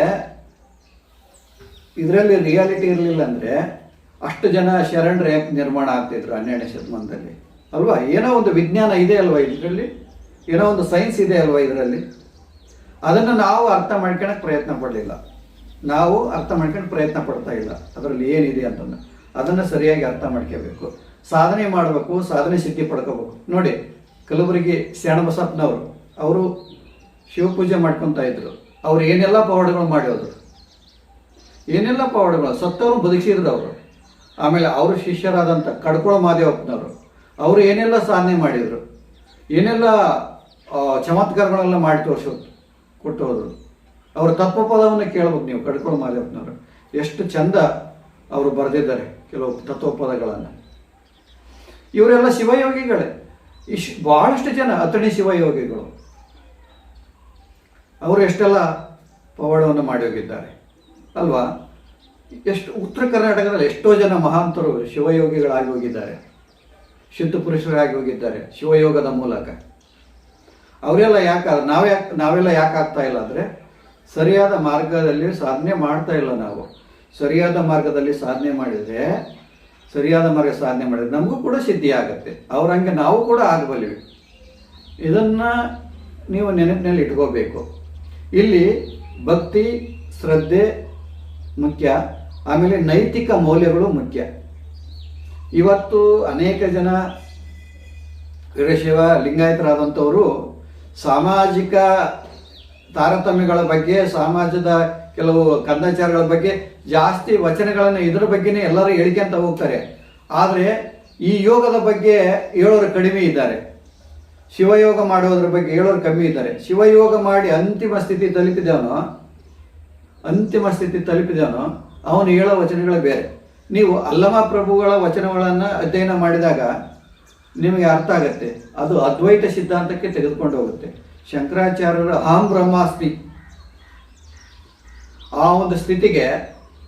ಅಷ್ಟು ಜನ ಶರಣರು ಯಾಕೆ ನಿರ್ಮಾಣ ಆಗ್ತಿದ್ರು 12ನೇ ಶತಮಾನದಲ್ಲಿ ಅಲ್ವಾ? ಏನೋ ಒಂದು ವಿಜ್ಞಾನ ಇದೆ ಅಲ್ವಾ ಇದರಲ್ಲಿ, ಏನೋ ಒಂದು ಸೈನ್ಸ್ ಇದೆ ಅಲ್ವಾ ಇದರಲ್ಲಿ. ಅದನ್ನು ನಾವು ಅರ್ಥ ಮಾಡ್ಕೊಳಕ್ಕೆ ಪ್ರಯತ್ನ ಪಡ್ತಾ ಇಲ್ಲ. ಅದರಲ್ಲಿ ಏನಿದೆ ಅಂತಂದು ಅದನ್ನು ಸರಿಯಾಗಿ ಅರ್ಥ ಮಾಡ್ಕೋಬೇಕು. ಸಾಧನೆ ಮಾಡಬೇಕು, ಸಾಧನೆ ಸಿದ್ಧಿ ಪಡ್ಕೋಬೇಕು. ನೋಡಿ, ಕಲಬುರಗಿ ಶರಣಬಸಪ್ಪನವರು ಅವರು ಶಿವಪೂಜೆ ಮಾಡ್ಕೊತಾ ಇದ್ರು. ಅವ್ರು ಏನೆಲ್ಲ ಪವಾಡಗಳು ಮಾಡೋದು, ಸತ್ತವರು ಬದುಕಿಸಿದ್ರು ಅವರು. ಆಮೇಲೆ ಅವರು ಶಿಷ್ಯರಾದಂಥ ಕಡ್ಕೊಳ ಮಾದೇವಪ್ಪನವರು ಅವರು ಏನೆಲ್ಲ ಸಾಧನೆ ಮಾಡಿದರು, ಏನೆಲ್ಲ ಚಮತ್ಕಾರಗಳೆಲ್ಲ ಮಾಡಿ ಕೊಟ್ಟು ಹೋದರು. ಅವರ ತತ್ವಪದವನ್ನು ಕೇಳ್ಬೇಕು ನೀವು. ಕಡ್ಕೊಳ ಮಾದೇವಪ್ಪನವರು ಎಷ್ಟು ಚಂದ ಅವರು ಬರೆದಿದ್ದಾರೆ ಕೆಲವು ತತ್ವಪದಗಳನ್ನು. ಇವರೆಲ್ಲ ಶಿವಯೋಗಿಗಳೇ. ಬಹಳಷ್ಟು ಜನ ಅತಣಿ ಶಿವಯೋಗಿಗಳು. ಅವರು ಎಷ್ಟೆಲ್ಲ ಪವಾಡವನ್ನು ಮಾಡಿ ಹೋಗಿದ್ದಾರೆ ಅಲ್ವಾ? ಎಷ್ಟು ಉತ್ತರ ಕರ್ನಾಟಕದಲ್ಲಿ ಎಷ್ಟೋ ಜನ ಮಹಾಂತರು ಶಿವಯೋಗಿಗಳಾಗಿ ಹೋಗಿದ್ದಾರೆ, ಶುದ್ಧ ಪುರುಷರಾಗಿ ಹೋಗಿದ್ದಾರೆ ಶಿವಯೋಗದ ಮೂಲಕ. ಅವರೆಲ್ಲ ನಾವೆಲ್ಲ ಯಾಕೆ ಆಗ್ತಾ ಇಲ್ಲ ಅಂದರೆ ಸರಿಯಾದ ಮಾರ್ಗದಲ್ಲಿ ಸಾಧನೆ ಮಾಡ್ತಾ ಇಲ್ಲ. ನಾವು ಸರಿಯಾದ ಮಾರ್ಗದಲ್ಲಿ ಸಾಧನೆ ಮಾಡಿದರೆ ನಮಗೂ ಕೂಡ ಸಿದ್ಧಿ ಆಗುತ್ತೆ. ಅವ್ರಂಗೆ ನಾವು ಕೂಡ ಆಗಬಲ್ಲಿವಿ. ಇದನ್ನು ನೀವು ನೆನಪಿನಲ್ಲಿ ಇಟ್ಕೋಬೇಕು. ಇಲ್ಲಿ ಭಕ್ತಿ ಶ್ರದ್ಧೆ ಮುಖ್ಯ, ಆಮೇಲೆ ನೈತಿಕ ಮೌಲ್ಯಗಳು ಮುಖ್ಯ. ಇವತ್ತು ಅನೇಕ ಜನ ವೀರಶೈವ ಲಿಂಗಾಯತರಾದಂಥವರು ಸಾಮಾಜಿಕ ತಾರತಮ್ಯಗಳ ಬಗ್ಗೆ, ಸಮಾಜದ ಕೆಲವು ಕಂದಾಚಾರಗಳ ಬಗ್ಗೆ ಜಾಸ್ತಿ ವಚನಗಳನ್ನು ಇದರ ಬಗ್ಗೆನೇ ಎಲ್ಲರೂ ಹೇಳ್ಕೊಂತ ಹೋಗ್ತಾರೆ. ಆದರೆ ಈ ಯೋಗದ ಬಗ್ಗೆ ಹೇಳೋರು ಕಡಿಮೆ ಇದ್ದಾರೆ. ಶಿವಯೋಗ ಮಾಡೋದ್ರ ಬಗ್ಗೆ ಹೇಳೋರು ಕಮ್ಮಿ ಇದ್ದಾರೆ. ಶಿವಯೋಗ ಮಾಡಿ ಅಂತಿಮ ಸ್ಥಿತಿ ತಲುಪಿದವನು ಅವನು ಹೇಳೋ ವಚನಗಳೇ ಬೇರೆ. ನೀವು ಅಲ್ಲಮ ಪ್ರಭುಗಳ ವಚನಗಳನ್ನು ಅಧ್ಯಯನ ಮಾಡಿದಾಗ ನಿಮಗೆ ಅರ್ಥ ಆಗುತ್ತೆ. ಅದು ಅದ್ವೈತ ಸಿದ್ಧಾಂತಕ್ಕೆ ತೆಗೆದುಕೊಂಡು ಹೋಗುತ್ತೆ. ಶಂಕರಾಚಾರ್ಯರ ಅಹಂ ಬ್ರಹ್ಮಾಸ್ಮಿ ಆ ಒಂದು ಸ್ಥಿತಿಗೆ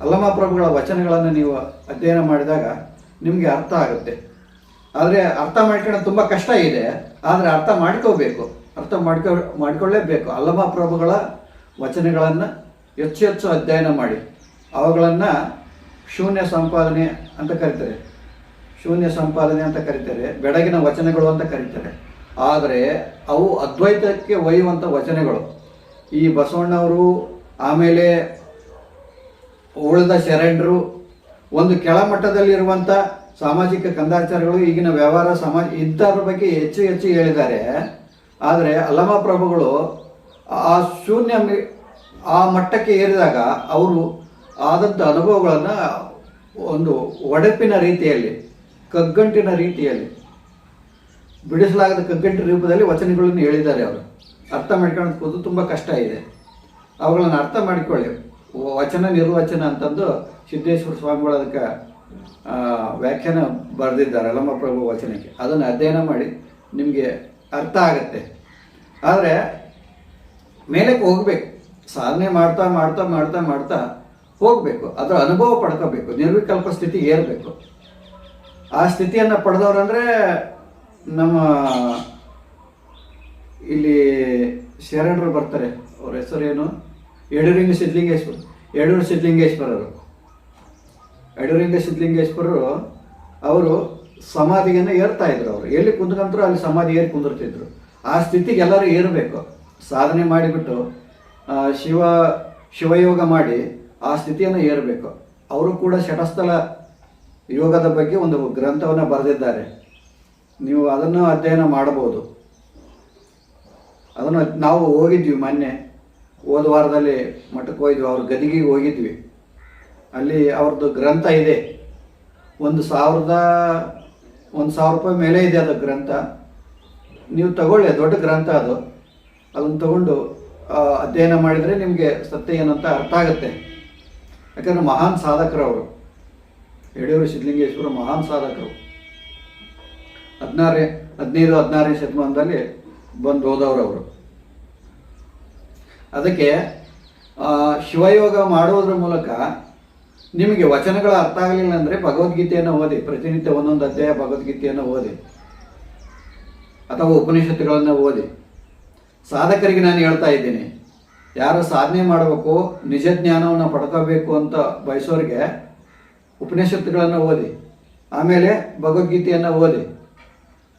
ಅಲ್ಲಮ ಪ್ರಭುಗಳ ವಚನಗಳನ್ನು ನೀವು ಅಧ್ಯಯನ ಮಾಡಿದಾಗ ನಿಮಗೆ ಅರ್ಥ ಆಗುತ್ತೆ. ಆದರೆ ಅರ್ಥ ಮಾಡ್ಕೊಳ್ಳೋದು ತುಂಬ ಕಷ್ಟ ಇದೆ. ಆದರೆ ಅರ್ಥ ಮಾಡ್ಕೊಳ್ಳೇಬೇಕು. ಅಲ್ಲಮ ಪ್ರಭುಗಳ ವಚನಗಳನ್ನು ಹೆಚ್ಚು ಅಧ್ಯಯನ ಮಾಡಿ ಅವುಗಳನ್ನು ಶೂನ್ಯ ಸಂಪಾದನೆ ಅಂತ ಕರೀತಾರೆ, ಬೆಳಗಿನ ವಚನಗಳು ಅಂತ ಕರೀತಾರೆ. ಆದರೆ ಅವು ಅದ್ವೈತಕ್ಕೆ ಒಯ್ಯುವಂಥ ವಚನಗಳು. ಈ ಬಸವಣ್ಣವರು ಆಮೇಲೆ ಉಳಿದ ಶರಣರು ಒಂದು ಕೆಳಮಟ್ಟದಲ್ಲಿರುವಂಥ ಸಾಮಾಜಿಕ ಕಂದಾಚಾರಗಳು, ಈಗಿನ ವ್ಯವಹಾರ ಸಮಾಜ ಇಂಥದ್ರ ಬಗ್ಗೆ ಹೆಚ್ಚು ಹೇಳಿದ್ದಾರೆ. ಆದರೆ ಅಲ್ಲಮ ಪ್ರಭುಗಳು ಆ ಮಟ್ಟಕ್ಕೆ ಏರಿದಾಗ ಅವರು ಆದಂಥ ಅನುಭವಗಳನ್ನು ಒಂದು ಒಡಪಿನ ರೀತಿಯಲ್ಲಿ, ಕಗ್ಗಂಟಿನ ರೀತಿಯಲ್ಲಿ, ಬಿಡಿಸಲಾಗದ ಕಗ್ಗಂಟಿನ ರೂಪದಲ್ಲಿ ವಚನಗಳನ್ನು ಹೇಳಿದ್ದಾರೆ. ಅವರು ಅರ್ಥ ಮಾಡ್ಕೊಳ್ಳೋದು ತುಂಬ ಕಷ್ಟ ಇದೆ. ಅವುಗಳನ್ನು ಅರ್ಥ ಮಾಡಿಕೊಳ್ಳಿ. ವಚನ ನಿರ್ವಚನ ಅಂತಂದು ಸಿದ್ದೇಶ್ವರ ಸ್ವಾಮಿಗಳು ಅದಕ್ಕೆ ವ್ಯಾಖ್ಯಾನ ಬರೆದಿದ್ದಾರೆ ಅಲ್ಲಮ ಪ್ರಭು ವಚನಕ್ಕೆ. ಅದನ್ನು ಅಧ್ಯಯನ ಮಾಡಿ ನಿಮಗೆ ಅರ್ಥ ಆಗುತ್ತೆ. ಆದರೆ ಮೇಲಕ್ಕೆ ಹೋಗ್ಬೇಕು. ಸಾಧನೆ ಮಾಡ್ತಾ ಹೋಗಬೇಕು. ಅದರ ಅನುಭವ ಪಡ್ಕೋಬೇಕು. ನಿರ್ವಿಕಲ್ಪ ಸ್ಥಿತಿ ಏರಬೇಕು. ಆ ಸ್ಥಿತಿಯನ್ನು ಪಡೆದವ್ರಂದರೆ ನಮ್ಮ ಇಲ್ಲಿ ಶರಣರು ಬರ್ತಾರೆ. ಅವ್ರ ಹೆಸರೇನು? ಯಡೂರಿಂಗ ಸಿದ್ಧಲಿಂಗೇಶ್ವರರು ಅವರು ಸಮಾಧಿಯನ್ನು ಏರ್ತಾ ಇದ್ರು. ಅವರು ಎಲ್ಲಿ ಕುಂದ್ರಂತರು ಅಲ್ಲಿ ಸಮಾಧಿ ಏರಿ ಕುಂದಿರ್ತಿದ್ರು. ಆ ಸ್ಥಿತಿಗೆ ಎಲ್ಲರೂ ಏರಬೇಕು. ಸಾಧನೆ ಮಾಡಿಬಿಟ್ಟು ಶಿವಯೋಗ ಮಾಡಿ ಆ ಸ್ಥಿತಿಯನ್ನು ಏರಬೇಕು. ಅವರು ಕೂಡ ಶಟಸ್ಥಲ ಯೋಗದ ಬಗ್ಗೆ ಒಂದು ಗ್ರಂಥವನ್ನು ಬರೆದಿದ್ದಾರೆ. ನೀವು ಅದನ್ನು ಅಧ್ಯಯನ ಮಾಡಬಹುದು. ಅದನ್ನು ನಾವು ಹೋಗಿದ್ವಿ ಮೊನ್ನೆ, ಹೋದ ವಾರದಲ್ಲಿ ಮಠಕ್ಕೆ ಹೋಗಿದ್ವಿ. ಅವ್ರ ಗದಿಗೆಗೆ ಹೋಗಿದ್ವಿ. ಅಲ್ಲಿ ಅವ್ರದ್ದು ಗ್ರಂಥ ಇದೆ. 1,000 ರೂಪಾಯಿ ಮೇಲೆ ಇದೆ ಅದು ಗ್ರಂಥ. ನೀವು ತಗೊಳ್ಳಿ, ದೊಡ್ಡ ಗ್ರಂಥ ಅದು. ಅದನ್ನು ತಗೊಂಡು ಅಧ್ಯಯನ ಮಾಡಿದರೆ ನಿಮಗೆ ಸತ್ಯ ಏನಂತ ಅರ್ಥ ಆಗುತ್ತೆ. ಯಾಕಂದರೆ ಮಹಾನ್ ಸಾಧಕರು ಅವರು. ಯಡೂರು ಸಿದ್ಧಲಿಂಗೇಶ್ವರ ಮಹಾನ್ ಸಾಧಕರು. 15-16ನೇ ಶತಮಾನದಲ್ಲಿ ಬಂದು ಹೋದವರು ಅವರು. ಅದಕ್ಕೆ ಶಿವಯೋಗ ಮಾಡೋದ್ರ ಮೂಲಕ ನಿಮಗೆ ವಚನಗಳ ಅರ್ಥ ಆಗಲಿಲ್ಲ ಅಂದರೆ ಭಗವದ್ಗೀತೆಯನ್ನು ಓದಿ. ಪ್ರತಿನಿತ್ಯ ಒಂದೊಂದು ಅಧ್ಯಾಯ ಭಗವದ್ಗೀತೆಯನ್ನು ಓದಿ ಅಥವಾ ಉಪನಿಷತ್ತುಗಳನ್ನು ಓದಿ. ಸಾಧಕರಿಗೆ ನಾನು ಹೇಳ್ತಾ ಇದ್ದೀನಿ, ಯಾರು ಸಾಧನೆ ಮಾಡಬೇಕು, ನಿಜ ಜ್ಞಾನವನ್ನು ಪಡ್ಕೋಬೇಕು ಅಂತ ಬಯಸೋರಿಗೆ ಉಪನಿಷತ್ತುಗಳನ್ನು ಓದಿ, ಆಮೇಲೆ ಭಗವದ್ಗೀತೆಯನ್ನು ಓದಿ,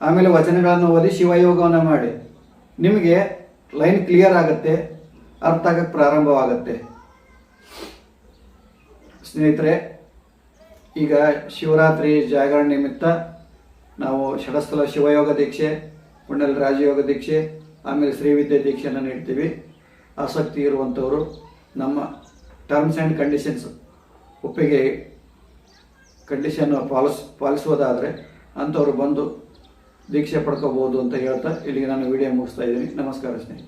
ಆಮೇಲೆ ವಚನಗಳನ್ನು ಓದಿ ಶಿವಯೋಗವನ್ನು ಮಾಡಿ. ನಿಮಗೆ ಲೈನ್ ಕ್ಲಿಯರ್ ಆಗುತ್ತೆ, ಅರ್ಥ ಆಗಕ್ಕೆ ಪ್ರಾರಂಭವಾಗುತ್ತೆ. ಸ್ನೇಹಿತರೆ, ಈಗ ಶಿವರಾತ್ರಿ ಜಾಗರಣ ನಿಮಿತ್ತ ನಾವು ಶಟಸ್ಥಲ ಶಿವಯೋಗ ದೀಕ್ಷೆ, ಪುಂಡಲ ರಾಜಯೋಗ ದೀಕ್ಷೆ, ಆಮೇಲೆ ಶ್ರೀವಿದ್ಯೆ ದೀಕ್ಷೆಯನ್ನು ನೀಡ್ತೀವಿ. ಆಸಕ್ತಿ ಇರುವಂಥವರು ನಮ್ಮ ಟರ್ಮ್ಸ್ ಆ್ಯಂಡ್ ಕಂಡೀಷನ್ಸ್ ಒಪ್ಪಿಗೆ ಕಂಡೀಷನ್ನು ಪಾಲಿಸುವುದಾದರೆ ಅಂಥವ್ರು ಬಂದು ದೀಕ್ಷೆ ಪಡ್ಕೋಬೋದು ಅಂತ ಹೇಳ್ತಾ ಇಲ್ಲಿಗೆ ನಾನು ವಿಡಿಯೋ ಮುಗಿಸ್ತಾ ಇದ್ದೀನಿ. ನಮಸ್ಕಾರ ಸ್ನೇಹಿತರೆ.